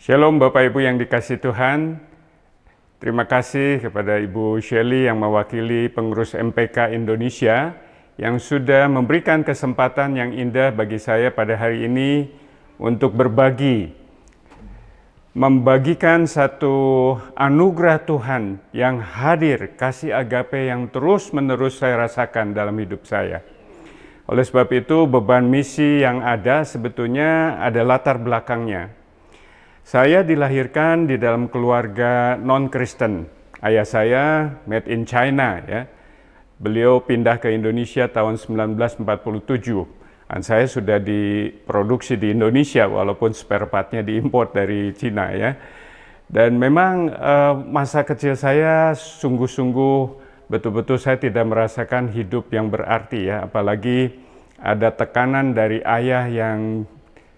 Shalom Bapak Ibu yang dikasihi Tuhan. Terima kasih kepada Ibu Shelly yang mewakili pengurus MPK Indonesia yang sudah memberikan kesempatan yang indah bagi saya pada hari ini untuk membagikan satu anugerah Tuhan yang hadir, kasih agape yang terus-menerus saya rasakan dalam hidup saya. Oleh sebab itu, beban misi yang ada sebetulnya ada latar belakangnya. Saya dilahirkan di dalam keluarga non-Kristen. Ayah saya made in China, ya. Beliau pindah ke Indonesia tahun 1947. Dan saya sudah diproduksi di Indonesia walaupun spare partnya diimpor dari Cina, ya. Dan memang masa kecil saya sungguh-sungguh betul-betul saya tidak merasakan hidup yang berarti, ya. Apalagi ada tekanan dari ayah yang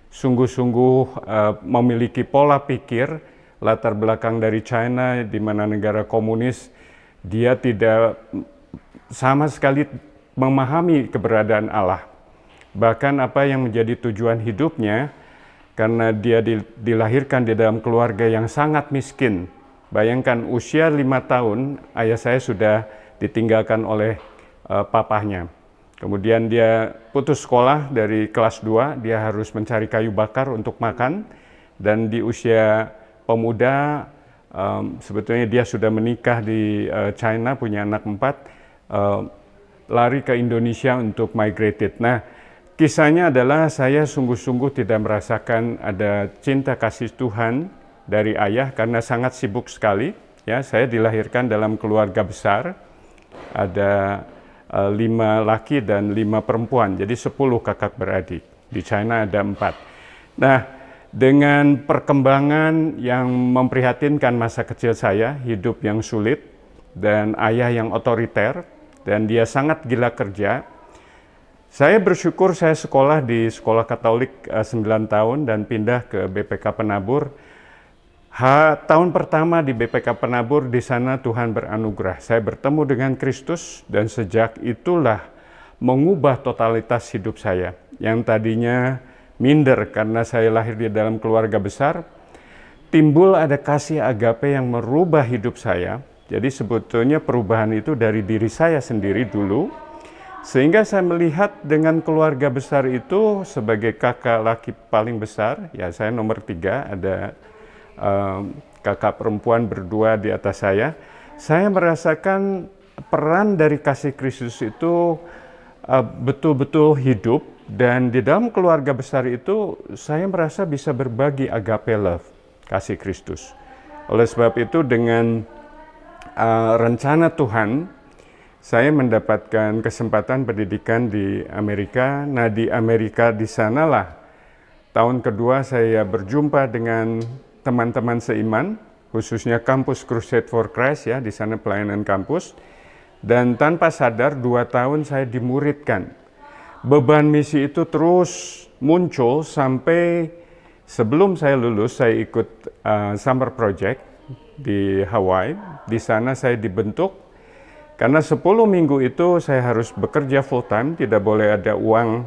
sungguh-sungguh memiliki pola pikir latar belakang dari China, di mana negara komunis. Dia tidak sama sekali memahami keberadaan Allah. Bahkan apa yang menjadi tujuan hidupnya, karena dia dilahirkan di dalam keluarga yang sangat miskin. Bayangkan usia 5 tahun ayah saya sudah ditinggalkan oleh papahnya. Kemudian dia putus sekolah dari kelas 2, dia harus mencari kayu bakar untuk makan. Dan di usia pemuda, sebetulnya dia sudah menikah di China, punya anak 4, lari ke Indonesia untuk migrated. Nah, kisahnya adalah saya sungguh-sungguh tidak merasakan ada cinta kasih Tuhan dari ayah karena sangat sibuk sekali. Ya, saya dilahirkan dalam keluarga besar, ada 5 laki dan 5 perempuan, jadi 10 kakak beradik. Di China ada 4. Nah, dengan perkembangan yang memprihatinkan masa kecil saya, hidup yang sulit, dan ayah yang otoriter, dan dia sangat gila kerja, saya bersyukur saya sekolah di sekolah Katolik 9 tahun dan pindah ke BPK Penabur. Tahun pertama di BPK Penabur, di sana Tuhan beranugerah. Saya bertemu dengan Kristus dan sejak itulah mengubah totalitas hidup saya. Yang tadinya minder karena saya lahir di dalam keluarga besar, timbul ada kasih agape yang merubah hidup saya. Jadi sebetulnya perubahan itu dari diri saya sendiri dulu, sehingga saya melihat dengan keluarga besar itu sebagai kakak laki paling besar, ya saya nomor 3, ada kakak perempuan berdua di atas saya merasakan peran dari kasih Kristus itu betul-betul hidup, dan di dalam keluarga besar itu saya merasa bisa berbagi agape love, kasih Kristus. Oleh sebab itu dengan rencana Tuhan, saya mendapatkan kesempatan pendidikan di Amerika. Nah, di Amerika di sanalah tahun kedua saya berjumpa dengan teman-teman seiman, khususnya kampus Crusade for Christ, ya, di sana pelayanan kampus. Dan tanpa sadar 2 tahun saya dimuridkan. Beban misi itu terus muncul sampai sebelum saya lulus, saya ikut summer project di Hawaii. Di sana saya dibentuk, karena 10 minggu itu saya harus bekerja full time, tidak boleh ada uang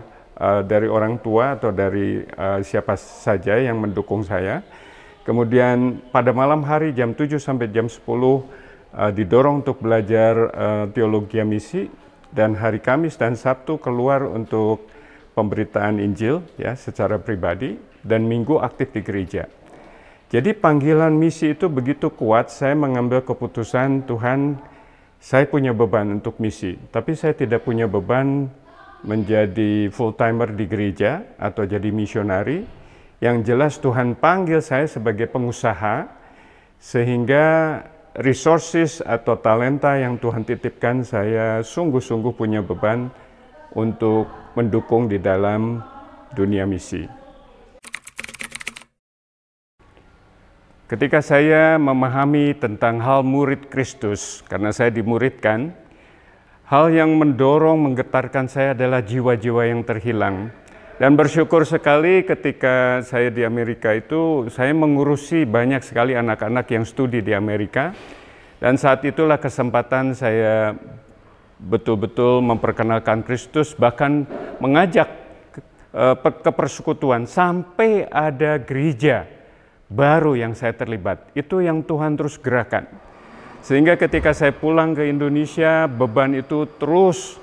dari orang tua atau dari siapa saja yang mendukung saya. Kemudian pada malam hari jam 7 sampai jam 10 didorong untuk belajar teologi misi, dan hari Kamis dan Sabtu keluar untuk pemberitaan Injil, ya, secara pribadi, dan Minggu aktif di gereja. Jadi panggilan misi itu begitu kuat, saya mengambil keputusan, Tuhan, saya punya beban untuk misi, tapi saya tidak punya beban menjadi full timer di gereja atau jadi misionari. Yang jelas Tuhan panggil saya sebagai pengusaha, sehingga resources atau talenta yang Tuhan titipkan, saya sungguh-sungguh punya beban untuk mendukung di dalam dunia misi. Ketika saya memahami tentang hal murid Kristus, karena saya dimuridkan, hal yang mendorong, menggetarkan saya adalah jiwa-jiwa yang terhilang. Dan bersyukur sekali ketika saya di Amerika itu, saya mengurusi banyak sekali anak-anak yang studi di Amerika. Dan saat itulah kesempatan saya betul-betul memperkenalkan Kristus, bahkan mengajak ke persekutuan, sampai ada gereja baru yang saya terlibat. Itu yang Tuhan terus gerakan. Sehingga ketika saya pulang ke Indonesia, beban itu terus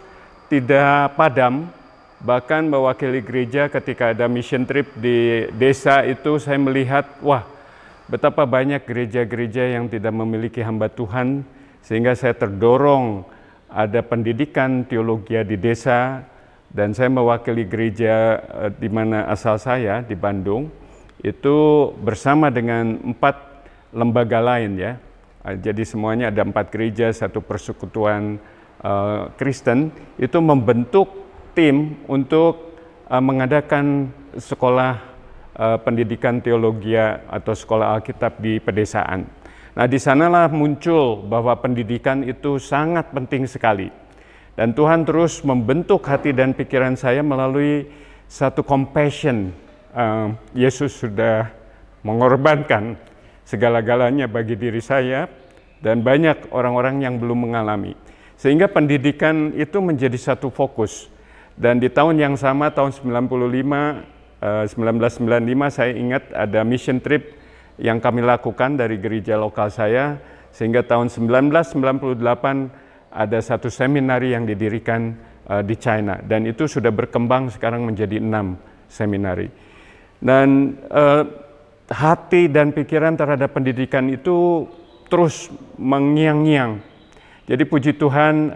tidak padam. Bahkan mewakili gereja ketika ada mission trip di desa itu, saya melihat, wah, betapa banyak gereja-gereja yang tidak memiliki hamba Tuhan, sehingga saya terdorong ada pendidikan teologi di desa, dan saya mewakili gereja di mana asal saya, di Bandung, itu bersama dengan 4 lembaga lain ya. Jadi semuanya ada 4 gereja, 1 persekutuan Kristen, itu membentuk tim untuk mengadakan sekolah pendidikan teologi atau sekolah Alkitab di pedesaan. Nah, di sanalah muncul bahwa pendidikan itu sangat penting sekali. Dan Tuhan terus membentuk hati dan pikiran saya melalui satu compassion. Yesus sudah mengorbankan segala-galanya bagi diri saya dan banyak orang-orang yang belum mengalami. Sehingga pendidikan itu menjadi satu fokus. Dan di tahun yang sama, tahun 1995 saya ingat ada mission trip yang kami lakukan dari gereja lokal saya, sehingga tahun 1998 ada satu seminari yang didirikan di China, dan itu sudah berkembang sekarang menjadi 6 seminari. Dan hati dan pikiran terhadap pendidikan itu terus mengiang-ngiang. Jadi puji Tuhan,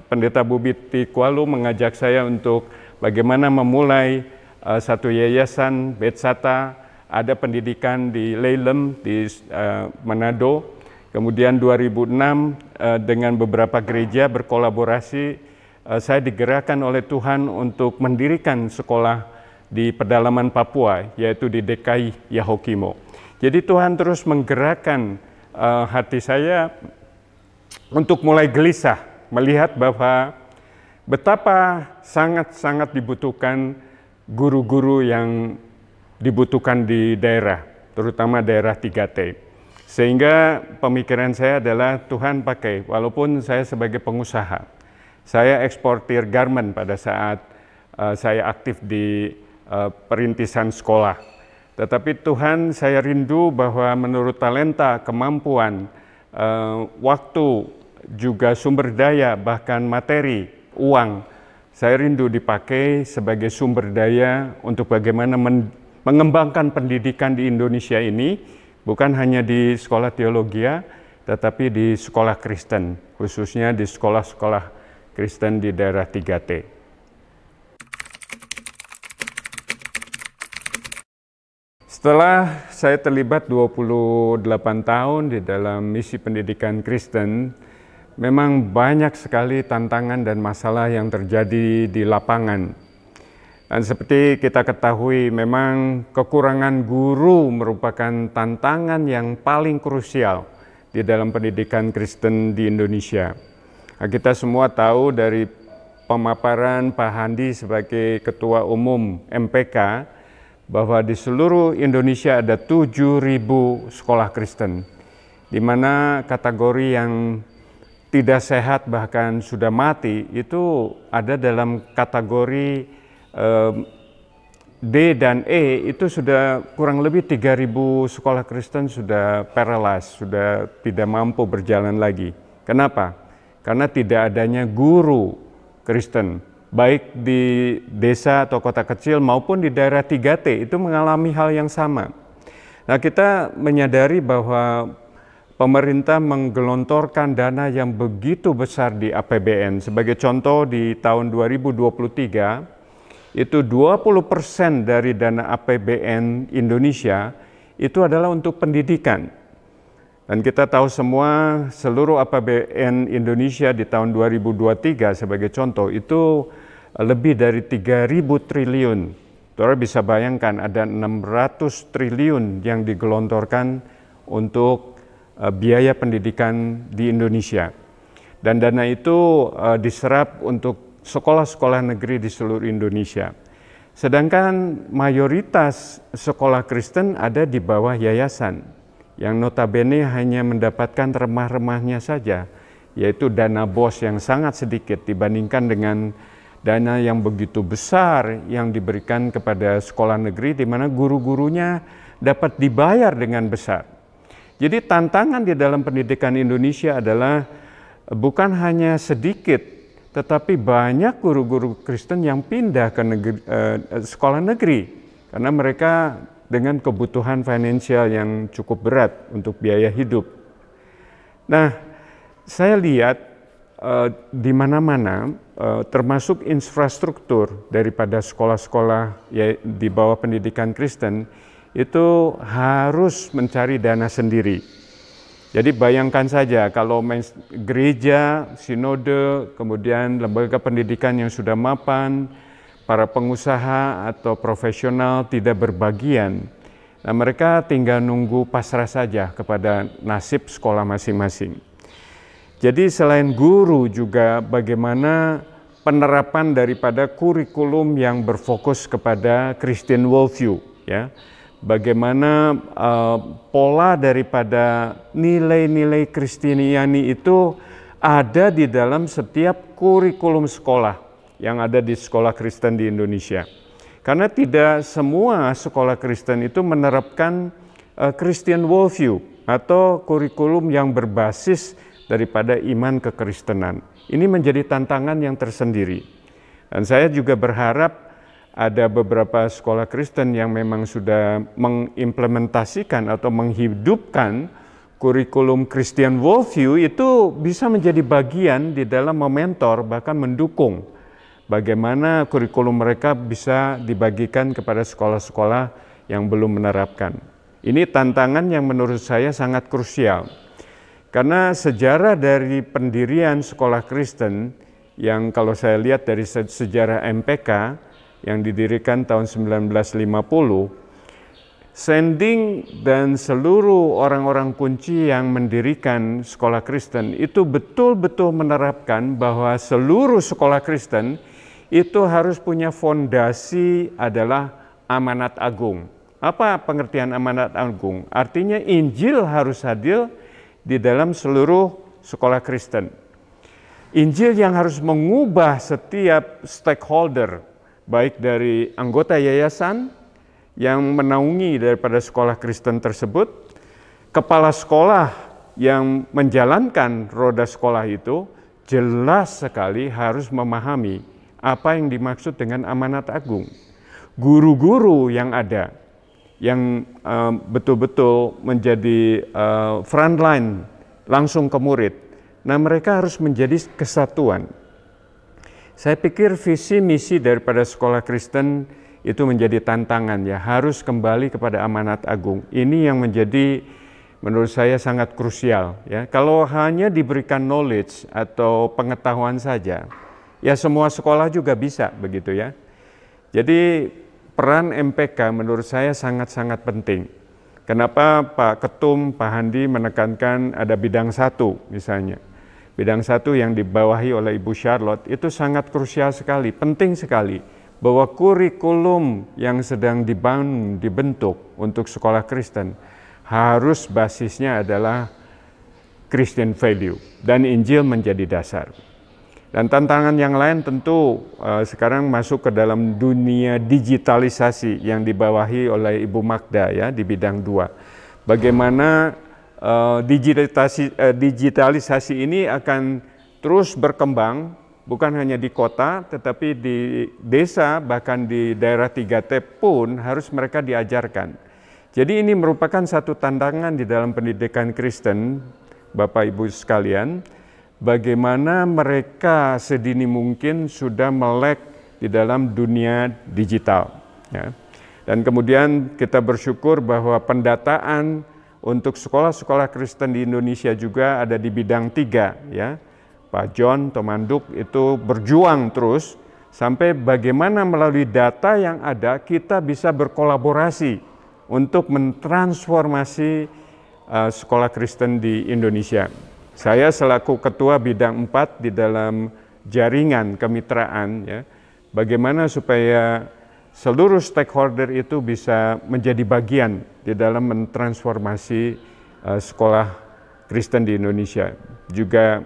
Pendeta Bubiti Kualu mengajak saya untuk bagaimana memulai satu yayasan Betsata, ada pendidikan di Leilem, di Manado. Kemudian 2006 dengan beberapa gereja berkolaborasi, saya digerakkan oleh Tuhan untuk mendirikan sekolah di pedalaman Papua, yaitu di DKI Yahokimo. Jadi Tuhan terus menggerakkan hati saya untuk mulai gelisah melihat bahwa betapa sangat-sangat dibutuhkan guru-guru yang dibutuhkan di daerah, terutama daerah 3T. Sehingga pemikiran saya adalah Tuhan pakai, walaupun saya sebagai pengusaha, saya eksportir garment pada saat saya aktif di perintisan sekolah. Tetapi Tuhan, saya rindu bahwa menurut talenta, kemampuan, waktu, juga sumber daya, bahkan materi, uang, saya rindu dipakai sebagai sumber daya untuk bagaimana mengembangkan pendidikan di Indonesia ini, bukan hanya di sekolah teologi, tetapi di sekolah Kristen, khususnya di sekolah-sekolah Kristen di daerah 3T. Setelah saya terlibat 28 tahun di dalam misi pendidikan Kristen, memang banyak sekali tantangan dan masalah yang terjadi di lapangan. Dan seperti kita ketahui, memang kekurangan guru merupakan tantangan yang paling krusial di dalam pendidikan Kristen di Indonesia. Nah, kita semua tahu dari pemaparan Pak Handi sebagai Ketua Umum MPK, bahwa di seluruh Indonesia ada 7.000 sekolah Kristen, di mana kategori yang tidak sehat bahkan sudah mati itu ada dalam kategori D dan E, itu sudah kurang lebih 3.000 sekolah Kristen sudah paralyzed, sudah tidak mampu berjalan lagi. Kenapa? Karena tidak adanya guru Kristen, baik di desa atau kota kecil maupun di daerah 3T, itu mengalami hal yang sama. Nah, kita menyadari bahwa pemerintah menggelontorkan dana yang begitu besar di APBN. Sebagai contoh, di tahun 2023, itu 20% dari dana APBN Indonesia itu adalah untuk pendidikan. Dan kita tahu semua seluruh APBN Indonesia di tahun 2023 sebagai contoh itu lebih dari 3.000 triliun. Saudara bisa bayangkan ada 600 triliun yang digelontorkan untuk biaya pendidikan di Indonesia. Dan dana itu diserap untuk sekolah-sekolah negeri di seluruh Indonesia. Sedangkan mayoritas sekolah Kristen ada di bawah yayasan, yang notabene hanya mendapatkan remah-remahnya saja, yaitu dana BOS yang sangat sedikit dibandingkan dengan dana yang begitu besar yang diberikan kepada sekolah negeri, di mana guru-gurunya dapat dibayar dengan besar. Jadi tantangan di dalam pendidikan Indonesia adalah bukan hanya sedikit, tetapi banyak guru-guru Kristen yang pindah ke sekolah negeri karena mereka dengan kebutuhan finansial yang cukup berat untuk biaya hidup. Nah, saya lihat di mana-mana termasuk infrastruktur daripada sekolah-sekolah ya, di bawah pendidikan Kristen itu harus mencari dana sendiri. Jadi bayangkan saja kalau gereja, sinode, kemudian lembaga pendidikan yang sudah mapan, para pengusaha atau profesional tidak berbagian. Nah, mereka tinggal nunggu pasrah saja kepada nasib sekolah masing-masing. Jadi selain guru juga bagaimana penerapan daripada kurikulum yang berfokus kepada Christian worldview, ya. Bagaimana pola daripada nilai-nilai Kristiani itu ada di dalam setiap kurikulum sekolah yang ada di sekolah Kristen di Indonesia. Karena tidak semua sekolah Kristen itu menerapkan Christian worldview atau kurikulum yang berbasis daripada iman kekristenan. Ini menjadi tantangan yang tersendiri. Dan saya juga berharap ada beberapa sekolah Kristen yang memang sudah mengimplementasikan atau menghidupkan kurikulum Christian worldview itu bisa menjadi bagian di dalam mementor bahkan mendukung bagaimana kurikulum mereka bisa dibagikan kepada sekolah-sekolah yang belum menerapkan. Ini tantangan yang menurut saya sangat krusial. Karena sejarah dari pendirian sekolah Kristen yang kalau saya lihat dari sejarah MPK yang didirikan tahun 1950, Sending dan seluruh orang-orang kunci yang mendirikan sekolah Kristen itu betul-betul menerapkan bahwa seluruh sekolah Kristen itu harus punya fondasi adalah amanat agung. Apa pengertian amanat agung? Artinya Injil harus hadir di dalam seluruh sekolah Kristen. Injil yang harus mengubah setiap stakeholder, baik dari anggota yayasan yang menaungi daripada sekolah Kristen tersebut, kepala sekolah yang menjalankan roda sekolah itu jelas sekali harus memahami apa yang dimaksud dengan amanat agung. Guru-guru yang ada, yang betul-betul menjadi frontline langsung ke murid, nah mereka harus menjadi kesatuan. Saya pikir visi misi daripada sekolah Kristen itu menjadi tantangan ya, harus kembali kepada amanat agung. Ini yang menjadi menurut saya sangat krusial ya. Kalau hanya diberikan knowledge atau pengetahuan saja, ya semua sekolah juga bisa begitu ya. Jadi peran MPK menurut saya sangat-sangat penting. Kenapa Pak Ketum, Pak Handi menekankan ada bidang 1 misalnya. Bidang 1 yang dibawahi oleh Ibu Charlotte itu sangat krusial sekali, penting sekali bahwa kurikulum yang sedang dibangun, dibentuk untuk sekolah Kristen harus basisnya adalah Christian value dan Injil menjadi dasar. Dan tantangan yang lain tentu sekarang masuk ke dalam dunia digitalisasi yang dibawahi oleh Ibu Magda ya di bidang 2. Bagaimana digitalisasi ini akan terus berkembang, bukan hanya di kota, tetapi di desa, bahkan di daerah 3T pun harus mereka diajarkan. Jadi ini merupakan satu tantangan di dalam pendidikan Kristen, Bapak Ibu sekalian, bagaimana mereka sedini mungkin sudah melek di dalam dunia digital. Ya. Dan kemudian kita bersyukur bahwa pendataan untuk sekolah-sekolah Kristen di Indonesia juga ada di bidang 3 ya. Pak John Tomanduk itu berjuang terus sampai bagaimana melalui data yang ada kita bisa berkolaborasi untuk mentransformasi sekolah Kristen di Indonesia. Saya selaku ketua bidang 4 di dalam jaringan kemitraan ya, bagaimana supaya seluruh stakeholder itu bisa menjadi bagian di dalam mentransformasi sekolah Kristen di Indonesia. Juga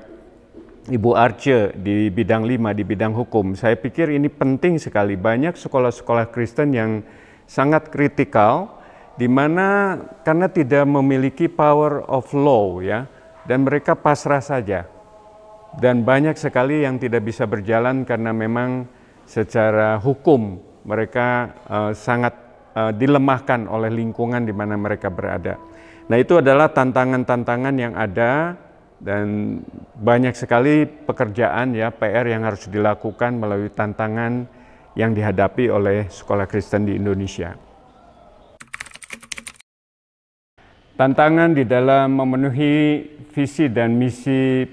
Ibu Arce di bidang 5, di bidang hukum. Saya pikir ini penting sekali. Banyak sekolah-sekolah Kristen yang sangat kritikal, di mana karena tidak memiliki power of law ya, dan mereka pasrah saja. Dan banyak sekali yang tidak bisa berjalan karena memang secara hukum mereka sangat dilemahkan oleh lingkungan di mana mereka berada. Nah, itu adalah tantangan-tantangan yang ada, dan banyak sekali pekerjaan ya, PR yang harus dilakukan melalui tantangan yang dihadapi oleh sekolah Kristen di Indonesia. Tantangan di dalam memenuhi visi dan misi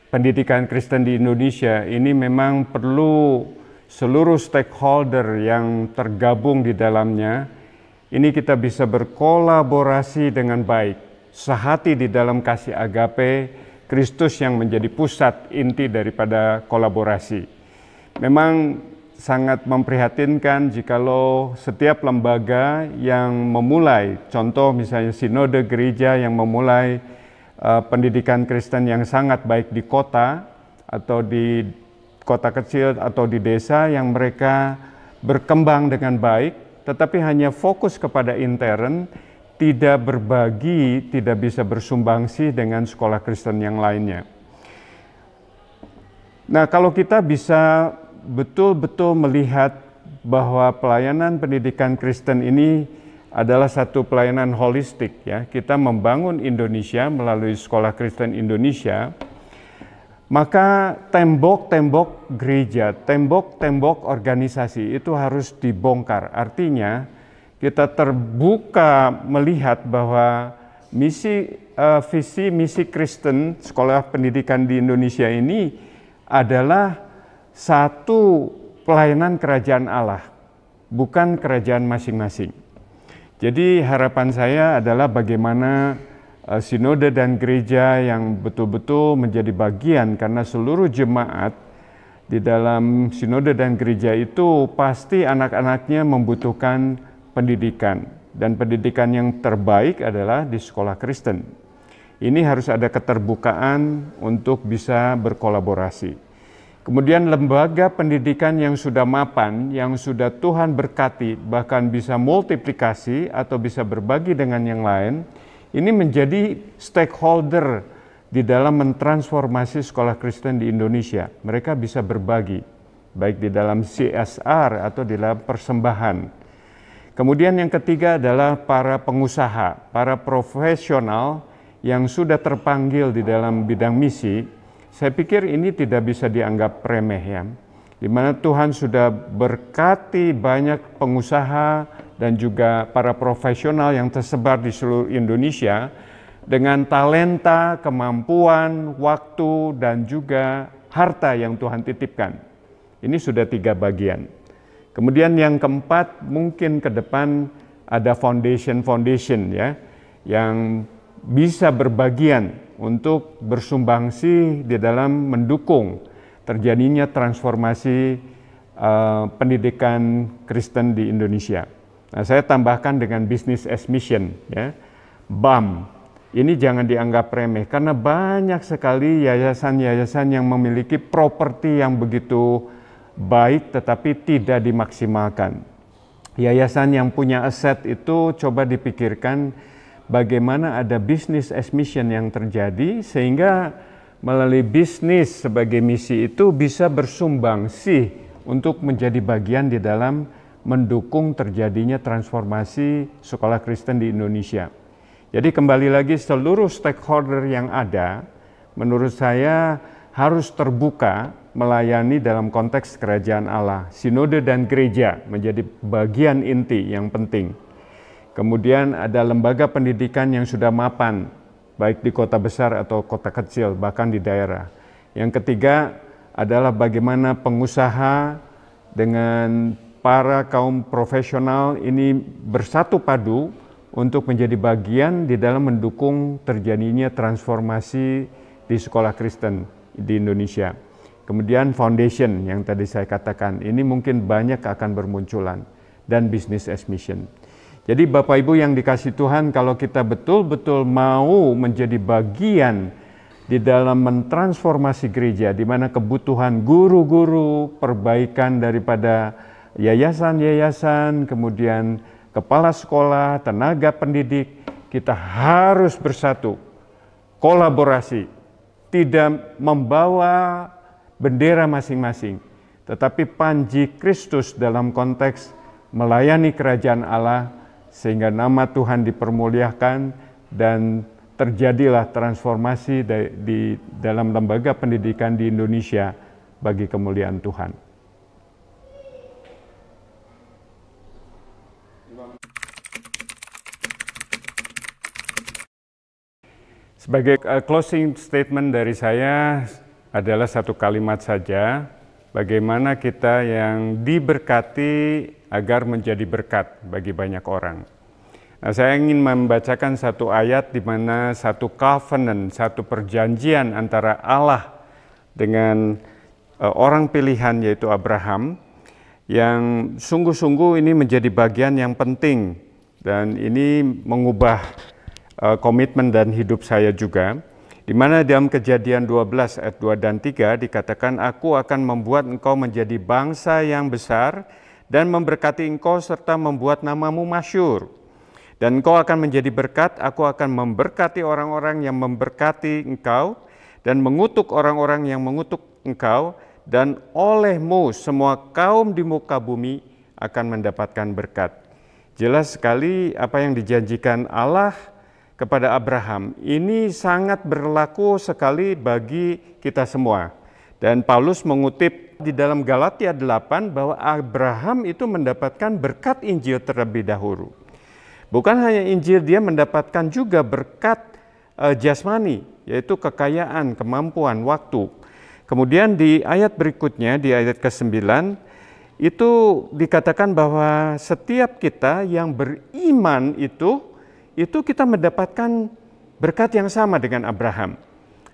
pendidikan Kristen di Indonesia ini memang perlu seluruh stakeholder yang tergabung di dalamnya. Ini kita bisa berkolaborasi dengan baik, sehati di dalam kasih agape Kristus yang menjadi pusat inti daripada kolaborasi. Memang sangat memprihatinkan jikalau setiap lembaga yang memulai, contoh misalnya sinode gereja yang memulai pendidikan Kristen yang sangat baik di kota atau di kota kecil atau di desa, yang mereka berkembang dengan baik, tetapi hanya fokus kepada intern, tidak berbagi, tidak bisa bersumbangsi dengan sekolah Kristen yang lainnya. Nah, kalau kita bisa betul-betul melihat bahwa pelayanan pendidikan Kristen ini adalah satu pelayanan holistik ya. Kita membangun Indonesia melalui Sekolah Kristen Indonesia, maka tembok-tembok gereja, tembok-tembok organisasi itu harus dibongkar. Artinya kita terbuka melihat bahwa visi misi Kristen Sekolah Pendidikan di Indonesia ini adalah satu pelayanan kerajaan Allah, bukan kerajaan masing-masing. Jadi harapan saya adalah bagaimana sinode dan gereja yang betul-betul menjadi bagian, karena seluruh jemaat di dalam sinode dan gereja itu pasti anak-anaknya membutuhkan pendidikan, dan pendidikan yang terbaik adalah di sekolah Kristen. Ini harus ada keterbukaan untuk bisa berkolaborasi. Kemudian lembaga pendidikan yang sudah mapan, yang sudah Tuhan berkati, bahkan bisa multiplikasi atau bisa berbagi dengan yang lain, ini menjadi stakeholder di dalam mentransformasi sekolah Kristen di Indonesia. Mereka bisa berbagi, baik di dalam CSR atau di dalam persembahan. Kemudian yang ketiga adalah para pengusaha, para profesional yang sudah terpanggil di dalam bidang misi. Saya pikir ini tidak bisa dianggap remeh ya, di mana Tuhan sudah berkati banyak pengusaha dan juga para profesional yang tersebar di seluruh Indonesia dengan talenta, kemampuan, waktu, dan juga harta yang Tuhan titipkan. Ini sudah 3 bagian. Kemudian yang keempat, mungkin ke depan ada foundation ya, yang bisa berbagian untuk bersumbangsi di dalam mendukung terjadinya transformasi pendidikan Kristen di Indonesia. Nah, saya tambahkan dengan business as mission ya, BAM. Ini jangan dianggap remeh, karena banyak sekali yayasan-yayasan yang memiliki properti yang begitu baik tetapi tidak dimaksimalkan. Yayasan yang punya aset itu coba dipikirkan bagaimana ada business as mission yang terjadi, sehingga melalui bisnis sebagai misi itu bisa bersumbangsi untuk menjadi bagian di dalam mendukung terjadinya transformasi sekolah Kristen di Indonesia. Jadi kembali lagi, seluruh stakeholder yang ada menurut saya harus terbuka melayani dalam konteks kerajaan Allah. Sinode dan gereja menjadi bagian inti yang penting. Kemudian ada lembaga pendidikan yang sudah mapan, baik di kota besar atau kota kecil, bahkan di daerah. Yang ketiga adalah bagaimana pengusaha dengan para kaum profesional ini bersatu padu untuk menjadi bagian di dalam mendukung terjadinya transformasi di sekolah Kristen di Indonesia. Kemudian foundation yang tadi saya katakan, ini mungkin banyak akan bermunculan, dan business as mission. Jadi Bapak Ibu yang dikasih Tuhan, kalau kita betul-betul mau menjadi bagian di dalam mentransformasi gereja, di mana kebutuhan guru-guru, perbaikan daripada yayasan-yayasan, kemudian kepala sekolah, tenaga pendidik, kita harus bersatu, kolaborasi, tidak membawa bendera masing-masing, tetapi panji Kristus dalam konteks melayani kerajaan Allah, sehingga nama Tuhan dipermuliakan dan terjadilah transformasi di dalam lembaga pendidikan di Indonesia bagi kemuliaan Tuhan. Sebagai closing statement dari saya adalah satu kalimat saja, bagaimana kita yang diberkati agar menjadi berkat bagi banyak orang. Nah, saya ingin membacakan satu ayat di mana satu covenant, satu perjanjian antara Allah dengan orang pilihan yaitu Abraham, yang sungguh-sungguh ini menjadi bagian yang penting dan ini mengubah komitmen dan hidup saya juga, di mana dalam Kejadian 12 ayat 2 dan 3 dikatakan, "Aku akan membuat engkau menjadi bangsa yang besar dan memberkati engkau serta membuat namamu masyhur. Dan engkau akan menjadi berkat, aku akan memberkati orang-orang yang memberkati engkau dan mengutuk orang-orang yang mengutuk engkau, dan olehmu semua kaum di muka bumi akan mendapatkan berkat." Jelas sekali apa yang dijanjikan Allah kepada Abraham ini sangat berlaku sekali bagi kita semua. Dan Paulus mengutip di dalam Galatia 8 bahwa Abraham itu mendapatkan berkat Injil terlebih dahulu. Bukan hanya Injil, dia mendapatkan juga berkat jasmani, yaitu kekayaan, kemampuan, waktu. Kemudian di ayat berikutnya, di ayat ke-9, itu dikatakan bahwa setiap kita yang beriman itu kita mendapatkan berkat yang sama dengan Abraham.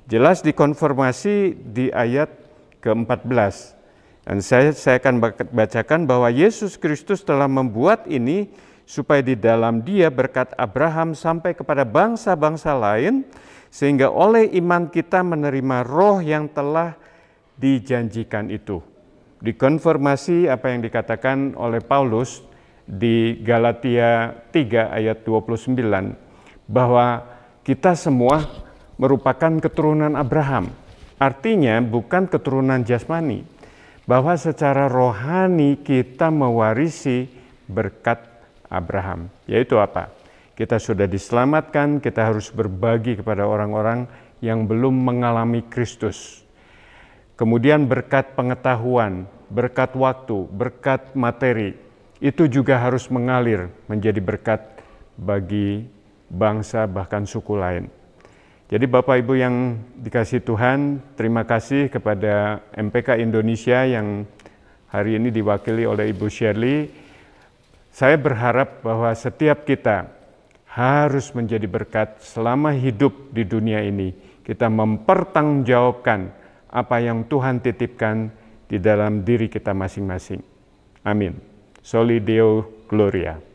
Jelas dikonfirmasi di ayat ke-14. Dan saya akan bacakan bahwa Yesus Kristus telah membuat ini supaya di dalam Dia berkat Abraham sampai kepada bangsa-bangsa lain, sehingga oleh iman kita menerima roh yang telah dijanjikan itu. Dikonfirmasi apa yang dikatakan oleh Paulus di Galatia 3 ayat 29, bahwa kita semua merupakan keturunan Abraham. Artinya bukan keturunan jasmani, bahwa secara rohani kita mewarisi berkat Abraham. Yaitu apa? Kita sudah diselamatkan, kita harus berbagi kepada orang-orang yang belum mengalami Kristus. Kemudian berkat pengetahuan, berkat waktu, berkat materi, itu juga harus mengalir menjadi berkat bagi bangsa bahkan suku lain. Jadi Bapak Ibu yang dikasihi Tuhan, terima kasih kepada MPK Indonesia yang hari ini diwakili oleh Ibu Shirley. Saya berharap bahwa setiap kita harus menjadi berkat selama hidup di dunia ini. Kita mempertanggungjawabkan apa yang Tuhan titipkan di dalam diri kita masing-masing. Amin. Soli Deo Gloria.